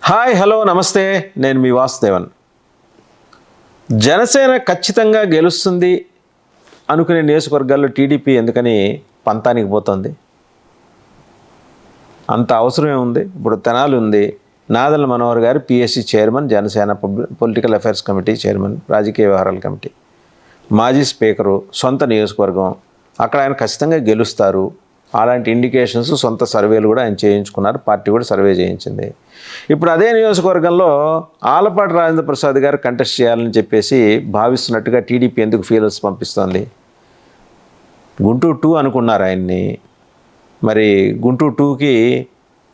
Hi hello నమస్తే, నేను మీ వాసుదేవన్. జనసేన ఖచ్చితంగా గెలుస్తుంది అనుకునే నియోజకవర్గాల్లో టీడీపీ ఎందుకని పంతానికి పోతుంది? అంత అవసరమే ఉంది. ఇప్పుడు తెనాలి ఉంది, నాదెళ్ల మనోహర్ గారు PSC chairman, Janasena political affairs committee chairman, రాజకీయ వ్యవహారాల కమిటీ, మాజీ స్పీకరు, సొంత నియోజకవర్గం. అక్కడ ఆయన ఖచ్చితంగా గెలుస్తారు. అలాంటి ఇండికేషన్స్ సొంత సర్వేలు కూడా ఆయన చేయించుకున్నారు, పార్టీ కూడా సర్వే చేయించింది. ఇప్పుడు అదే నియోజకవర్గంలో ఆలపాటి రాజేంద్ర ప్రసాద్ గారు కంటెస్ట్ చేయాలని చెప్పేసి భావిస్తున్నట్టుగా టీడీపీ ఎందుకు ఫీలర్స్ పంపిస్తోంది? గుంటూరు 2 అనుకున్నారు ఆయన్ని, మరి గుంటూరు 2కి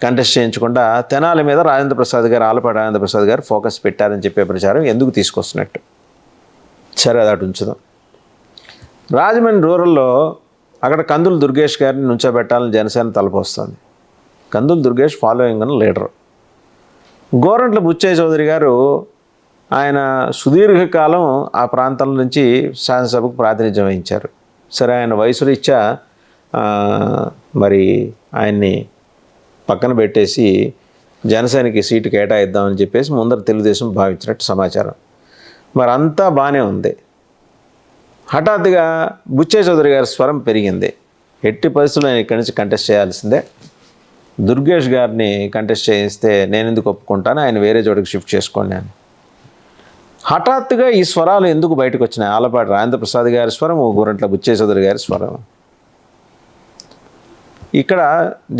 కంటెస్ట్ చేయించకుండా తెనాలి మీద రాజేంద్ర ప్రసాద్ గారు, ఆలపాటి రాజేంద్ర ప్రసాద్ గారు ఫోకస్ పెట్టారని చెప్పే ప్రచారం ఎందుకు తీసుకొస్తున్నట్టు? సరే, అది అటు ఉంచుదాం. రాజమండ్రి రూరల్లో అక్కడ కందులు దుర్గేష్ గారిని నుంచోబెట్టాలని జనసేన తలపోస్తుంది. కందులు దుర్గేష్ ఫాలోయింగ్ ఉన్న లీడర్. గోరంట్ల బుచ్చయ్య చౌదరి గారు ఆయన సుదీర్ఘకాలం ఆ ప్రాంతం నుంచి శాసనసభకు ప్రాతినిధ్యం వహించారు. సరే, ఆయన వయసు రీత్యా మరి ఆయన్ని పక్కన పెట్టేసి జనసేనకి సీటు కేటాయిద్దామని చెప్పేసి ముందర తెలుగుదేశం భావించినట్టు సమాచారం. మరి అంతా బాగానే ఉంది. హఠాత్తుగా బుచ్చయ్య చౌదరి గారి స్వరం పెరిగింది. ఎట్టి పరిస్థితుల్లో నేను ఇక్కడి నుంచి కంటెస్ట్ చేయాల్సిందే, దుర్గేష్ గారిని కంటెస్ట్ చేయిస్తే నేను ఎందుకు ఒప్పుకుంటాను, ఆయన వేరే చోటుకి షిఫ్ట్ చేసుకోండి అని. హఠాత్తుగా ఈ స్వరాలు ఎందుకు బయటకు వచ్చినాయి? ఆలపాటి రాజేంద్ర ప్రసాద్ గారి స్వరం, గోరంట్ల బుచ్చయ్య చౌదరి గారి స్వరం. ఇక్కడ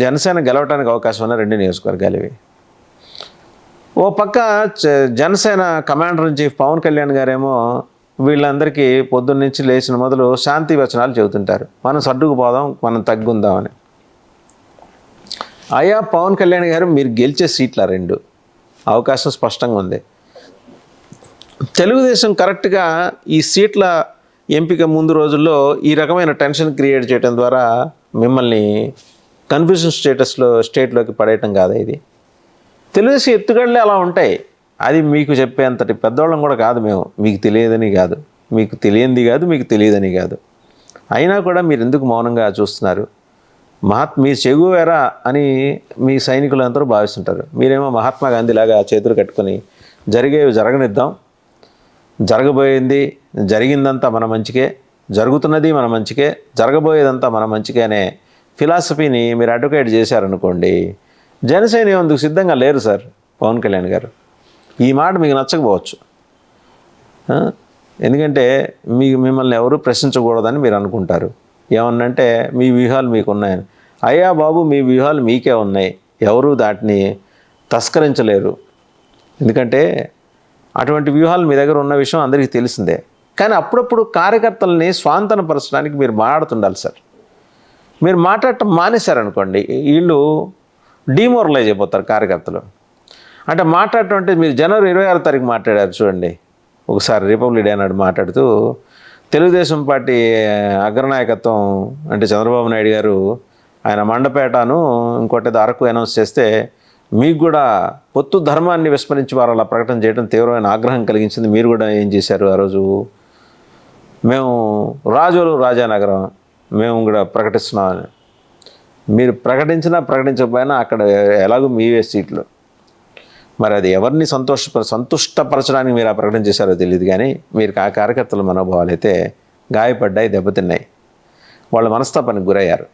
జనసేన గెలవడానికి అవకాశం ఉన్న 2 నియోజకవర్గాలు ఇవి. ఓ పక్క Janasena commander in chief Pawan Kalyan గారేమో వీళ్ళందరికీ పొద్దున్న నుంచి లేచిన మొదలు శాంతి వచనాలు చెబుతుంటారు, మనం సర్దుకుపోదాం, మనం తగ్గుందామని. అయ్యా పవన్ కళ్యాణ్ గారు, మీరు గెలిచే సీట్ల 2 అవకాశం స్పష్టంగా ఉంది. తెలుగుదేశం కరెక్ట్గా ఈ సీట్ల ఎంపిక ముందు రోజుల్లో ఈ రకమైన టెన్షన్ క్రియేట్ చేయడం ద్వారా మిమ్మల్ని కన్ఫ్యూజన్ స్టేట్లోకి పడేయటం కాదా ఇది? తెలుగుదేశం ఎత్తుగడలే అలా ఉంటాయి. అది మీకు చెప్పేంతటి పెద్దవాళ్ళం కూడా కాదు మేము. మీకు తెలియదని కాదు, మీకు తెలియంది కాదు, మీకు తెలియదని కాదు. అయినా కూడా మీరు ఎందుకు మౌనంగా చూస్తున్నారు? మీరు చెగువేరా అని మీ సైనికులు అందరూ భావిస్తుంటారు. మీరేమో మహాత్మా గాంధీ లాగా చేతులు కట్టుకొని జరిగేవి జరగనిద్దాం, జరగబోయింది జరిగిందంతా మన మంచికే, జరుగుతున్నది మన మంచికే, జరగబోయేదంతా మన మంచికే అనే ఫిలాసఫీని మీరు అడ్వకేట్ చేశారనుకోండి, జనసేన ఎందుకు సిద్ధంగా లేరు సార్. పవన్ కళ్యాణ్ గారు, ఈ మాట మీకు నచ్చకపోవచ్చు, ఎందుకంటే మిమ్మల్ని ఎవరు ప్రశ్నించకూడదని మీరు అనుకుంటారు. ఏమన్నంటే మీ వ్యూహాలు మీకు ఉన్నాయని. అయ్యా బాబు, మీ వ్యూహాలు మీకే ఉన్నాయి, ఎవరు దాటిని తస్కరించలేరు. ఎందుకంటే అటువంటి వ్యూహాలు మీ దగ్గర ఉన్న విషయం అందరికీ తెలిసిందే. కానీ అప్పుడప్పుడు కార్యకర్తలని స్వాంతనపరచడానికి మీరు మాట్లాడుతుండాలి సార్. మీరు మాట్లాడటం మానేశారనుకోండి, వీళ్ళు డిమోరలైజ్ అయిపోతారు కార్యకర్తలు. అంటే మాట్లాడటం అంటే మీరు జనవరి 26వ తారీఖు మాట్లాడారు చూడండి, ఒకసారి రిపబ్లిక్ డే నాడు మాట్లాడుతూ తెలుగుదేశం పార్టీ అగ్రనాయకత్వం అంటే చంద్రబాబు నాయుడు గారు ఆయన మండపేటను ఇంకోటి అరకు అనౌన్స్ చేస్తే మీకు కూడా పొత్తు ధర్మాన్ని విస్మరించి వారు అలా ప్రకటన చేయడం తీవ్రమైన ఆగ్రహం కలిగించింది. మీరు కూడా ఏం చేశారు ఆ రోజు? మేము రాజోలు రాజానగరం మేము కూడా ప్రకటిస్తున్నామని. మీరు ప్రకటించకపోయినా అక్కడ ఎలాగో మీవే సీట్లు. మరి అది ఎవరిని సంతుష్టపరచడానికి మీరు ఆ ప్రకటన చేశారో తెలియదు, కానీ మీరు ఆ కార్యకర్తల మనోభావాలు అయితే గాయపడ్డాయి, దెబ్బతిన్నాయి, వాళ్ళ మనస్తాపానికి గురయ్యారు.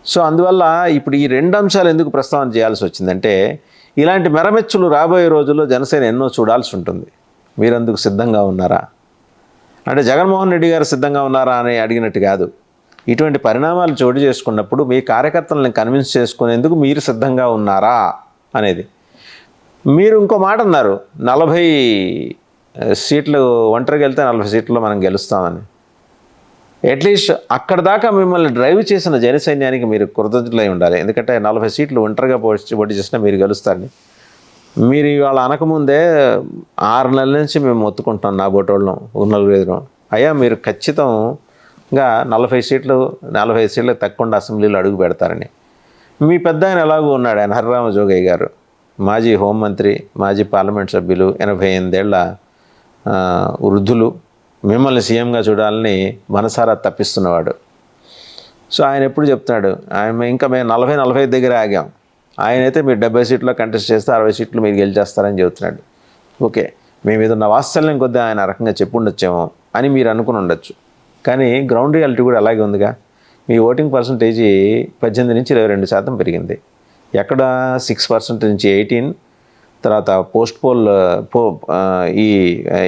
సో అందువల్ల ఇప్పుడు ఈ 2 అంశాలు ఎందుకు ప్రస్తావన చేయాల్సి వచ్చిందంటే, ఇలాంటి మెరమెచ్చులు రాబోయే రోజుల్లో జనసేన ఎన్నో చూడాల్సి ఉంటుంది. మీరందుకు సిద్ధంగా ఉన్నారా అంటే జగన్మోహన్ రెడ్డి గారు సిద్ధంగా ఉన్నారా అని అడిగినట్టు కాదు. ఇటువంటి పరిణామాలు చోటు చేసుకున్నప్పుడు మీ కార్యకర్తలను కన్విన్స్ చేసుకునేందుకు మీరు సిద్ధంగా ఉన్నారా అనేది. మీరు ఇంకో మాట అన్నారు, 40 సీట్లు ఒంటరికి వెళ్తే 40 సీట్లలో మనం గెలుస్తామని. అట్లీస్ట్ అక్కడ దాకా మిమ్మల్ని డ్రైవ్ చేసిన జనసైన్యానికి మీరు కృతజ్ఞులై ఉండాలి. ఎందుకంటే 40 సీట్లు ఒంటరిగా పోటీ చేసినా మీరు గెలుస్తారని. మీరు ఇవాళ అనకముందే 6 నెలల నుంచి మేము మొత్తుకుంటున్నాం, నా బోటోళ్ళం 4-5. అయ్యా, మీరు ఖచ్చితంగా 45 సీట్లు తక్కువ అసెంబ్లీలో అడుగు పెడతారని. మీ పెద్ద ఆయన ఎలాగూ ఉన్నాడు, ఆయన హరిరామ జోగయ్య గారు, మాజీ హోంమంత్రి, మాజీ పార్లమెంట్ సభ్యులు, 88 ఏళ్ల వృద్ధులు, మిమ్మల్ని సీఎంగా చూడాలని మనసారా తప్పిస్తున్నవాడు. సో ఆయన ఎప్పుడు చెప్తున్నాడు, ఇంకా మేము 40-45 దగ్గర ఆగాం, ఆయనైతే మీరు 70 సీట్లో కంటెస్ట్ చేస్తే 60 సీట్లు మీరు గెలిచేస్తారని చెబుతున్నాడు. ఓకే, మీ మీద ఉన్న వాత్సల్యం కొద్దీ ఆయన ఆ రకంగా చెప్పుండొచ్చేమో అని మీరు అనుకుని ఉండొచ్చు. కానీ గ్రౌండ్ రియాలిటీ కూడా అలాగే ఉందిగా. మీ ఓటింగ్ పర్సంటేజీ 18 నుంచి 22% పెరిగింది. ఎక్కడ 6% నుంచి 18, తర్వాత ఈ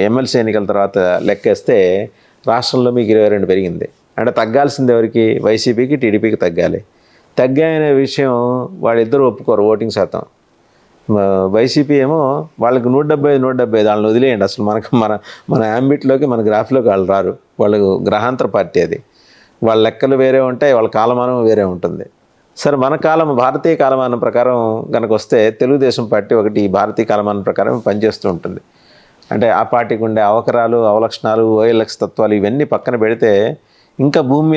ఎమ్మెల్సీ ఎన్నికల తర్వాత లెక్కేస్తే రాష్ట్రంలో మీకు 22 పెరిగింది. అంటే తగ్గాల్సింది ఎవరికి? వైసీపీకి, టీడీపీకి తగ్గాలి. తగ్గాయనే విషయం వాళ్ళిద్దరూ ఒప్పుకోరు ఓటింగ్ శాతం. వైసీపీ ఏమో వాళ్ళకి 175 వాళ్ళని వదిలేయండి. అసలు మన యాంబిట్లోకి, మన గ్రాఫ్లోకి వాళ్ళు రారు. వాళ్ళు గ్రహాంతర పార్టీ అది. వాళ్ళ లెక్కలు వేరే ఉంటాయి, వాళ్ళ కాలమానం వేరే ఉంటుంది. సరే, భారతీయ కాలమానం ప్రకారం కనుక వస్తే తెలుగుదేశం పార్టీ ఒకటి భారతీయ కాలమానం ప్రకారం పనిచేస్తూ ఉంటుంది. అంటే ఆ పార్టీకి ఉండే అవకరాలు, అవలక్షణాలు, ఓఎల్ఎక్స్ తత్వాలు ఇవన్నీ పక్కన పెడితే ఇంకా భూమి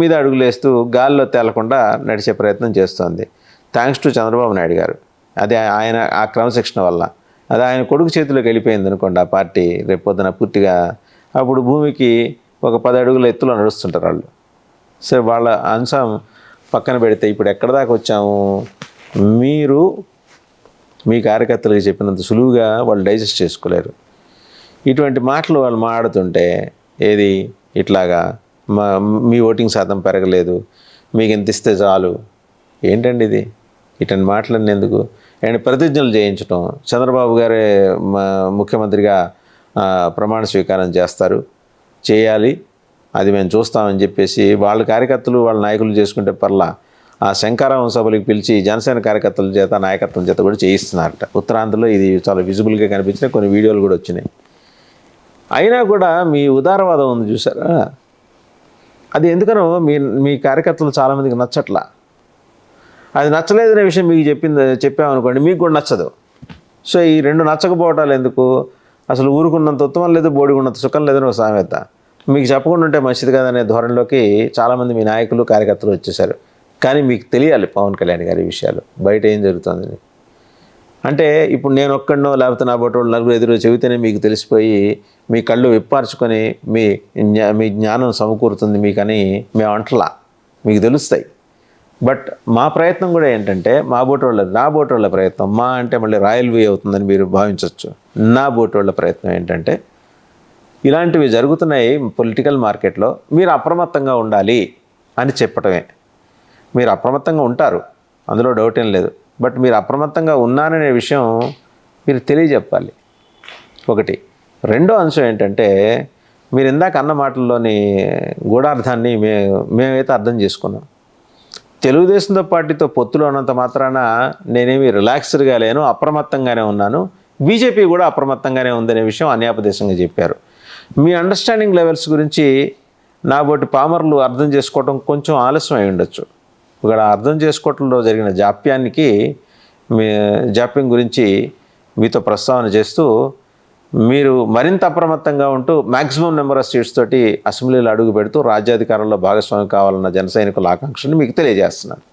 మీద అడుగులేస్తూ గాల్లో తేలకుండా నడిచే ప్రయత్నం చేస్తోంది. థ్యాంక్స్ టు చంద్రబాబు నాయుడు గారు. అదే ఆయన ఆ క్రమశిక్షణ వల్ల. అది ఆయన కొడుకు చేతిలోకి వెళ్ళిపోయింది అనుకోండి ఆ పార్టీ రేపొద్దున పూర్తిగా. అప్పుడు భూమికి ఒక 10 అడుగుల ఎత్తులో నడుస్తుంటారు వాళ్ళు. సరే, వాళ్ళ అంశం పక్కన పెడితే ఇప్పుడు ఎక్కడ దాకా వచ్చాము? మీరు మీ కార్యకర్తలకు చెప్పినంత సులువుగా వాళ్ళు డైజెస్ట్ చేసుకోలేరు. ఇటువంటి మాటలు వాళ్ళు మాట్లాడుతుంటే ఏది ఇట్లాగా మీ ఓటింగ్ శాతం పెరగలేదు, మీకు ఎంత ఇస్తే చాలు. ఏంటండి ఇది? ఇటువంటి మాటలన్నీ ఎందుకు? అండ్ ప్రతిజ్ఞలు చేయించడం, చంద్రబాబు గారే ముఖ్యమంత్రిగా ప్రమాణ స్వీకారం చేయాలి, అది మేము చూస్తామని చెప్పేసి వాళ్ళ కార్యకర్తలు, వాళ్ళ నాయకులు చేసుకుంటే పర్లా ఆ శంకారావం సభలకు పిలిచి జనసేన కార్యకర్తల చేత, నాయకత్వం చేత కూడా చేయిస్తున్నారట. ఉత్తరాంధ్రలో ఇది చాలా విజిబుల్గా కనిపించిన కొన్ని వీడియోలు కూడా వచ్చినాయి. అయినా కూడా మీ ఉదారవాదం ఉంది చూసారా, అది ఎందుకనో మీ కార్యకర్తలు చాలామందికి నచ్చట్లా. అది నచ్చలేదనే విషయం మీకు చెప్పామనుకోండి, మీకు కూడా నచ్చదు. సో ఈ రెండు నచ్చకపోవటాలు ఎందుకు? అసలు ఊరుకున్నంత ఉత్తమం లేదు, బోడిగున్నంత సుఖం లేదని ఒక సామెత. మీకు చెప్పకుండా ఉంటే మంచిది కాదనే ధోరణిలోకి చాలామంది మీ నాయకులు, కార్యకర్తలు వచ్చేసారు. కానీ మీకు తెలియాలి పవన్ కళ్యాణ్ గారి విషయాలు, బయట ఏం జరుగుతుందని. అంటే ఇప్పుడు నేను ఒక్కడినో లేకపోతే నా బోటోళ్ళు నలుగురు ఎదురు చెబితేనే మీకు తెలిసిపోయి మీ కళ్ళు విప్పార్చుకొని మీ జ్ఞానం సమకూరుతుంది మీకని మేము అంటలా, మీకు తెలుస్తాయి. బట్ మా ప్రయత్నం కూడా ఏంటంటే నా బోటోళ్ళ ప్రయత్నం, మా అంటే మళ్ళీ రాయల్ వే అవుతుందని మీరు భావించవచ్చు. నా బోటోళ్ళ ప్రయత్నం ఏంటంటే ఇలాంటివి జరుగుతున్నాయి పొలిటికల్ మార్కెట్లో, మీరు అప్రమత్తంగా ఉండాలి అని చెప్పటమే. మీరు అప్రమత్తంగా ఉంటారు, అందులో డౌట్ ఏం లేదు. బట్ మీరు అప్రమత్తంగా ఉన్నారనే విషయం మీరు తెలియజెప్పాలి ఒకటి. రెండో అంశం ఏంటంటే మీరు ఇందాక అన్న మాటల్లోని గూఢార్థాన్ని మేమైతే అర్థం చేసుకున్నాం. తెలుగుదేశంతో పార్టీతో పొత్తులో ఉన్నంత మాత్రాన నేనేమి రిలాక్స్డ్గా లేను, అప్రమత్తంగానే ఉన్నాను. బీజేపీ కూడా అప్రమత్తంగానే ఉందనే విషయం అన్యాపదేశంగా చెప్పారు. మీ అండర్స్టాండింగ్ లెవెల్స్ గురించి నాబోటి పామర్లు అర్థం చేసుకోవడం కొంచెం ఆలస్యం అయి ఉండొచ్చు. ఇక్కడ అర్థం చేసుకోవటంలో జరిగిన జాప్యం గురించి మీతో ప్రస్తావన చేస్తూ మీరు మరింత అప్రమత్తంగా ఉంటూ మ్యాక్సిమం నెంబర్ ఆఫ్ సీట్స్ తోటి అసెంబ్లీలో అడుగు పెడుతూ రాజ్యాధికారంలో భాగస్వామి కావాలన్న జన సైనికుల ఆకాంక్షను మీకు తెలియజేస్తున్నాను.